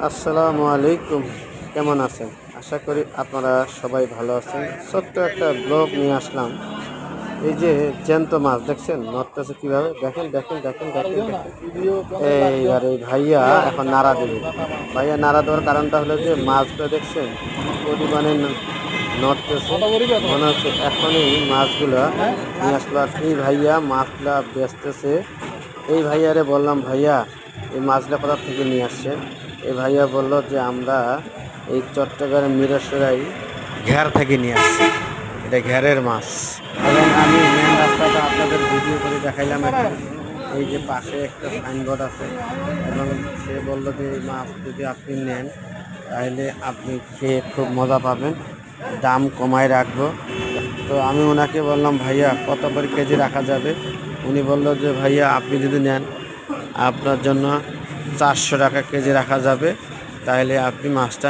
আসসালামু আলাইকুম, কেমন আছেন? আশা করি আপনারা সবাই ভালো আছেন। ছোট্ট একটা ব্লগ নিয়ে আসলাম। এই যে জ্যান্ত মাছ দেখছেন নড়তেছে কিভাবে, দেখেন দেখেন দেখেন দেখেন দেখেন। এইবার এই ভাইয়া এখন নাড়া দেবে। ভাইয়া নাড়া দেওয়ার কারণটা হলো যে মাছগুলো দেখছেন পরিমাণে নড়তেছে, মনে হচ্ছে এখনই মাছগুলা নিয়ে আসলো। আর এই ভাইয়া মাছগুলা বেচতেছে। এই ভাইয়ারে বললাম, ভাইয়া এই মাছগুলা কোথা থেকে নিয়ে আসছেন? এই ভাইয়া বলল যে আমরা এই চট্টগ্রাম মিরসরাই ঘের থেকে নিয়ে আসছি, এটা ঘেরের মাছ। এবং আমি মেন রাস্তাটা আপনাদের ভিডিও করে দেখাইলাম এখন। এই যে পাশে একটা সাইনবোর্ড আছে, এবং সে বলল যে এই মাছ যদি আপনি নেন তাহলে আপনি খেয়ে খুব মজা পাবেন, দাম কমায় রাখবো। তো আমি ওনাকে বললাম, ভাইয়া কত করে কেজি রাখা যাবে? উনি বলল যে ভাইয়া আপনি যদি নেন আপনার জন্য 400 টাকা কেজি রাখা যাবে, তাহলে আপনি মাছটা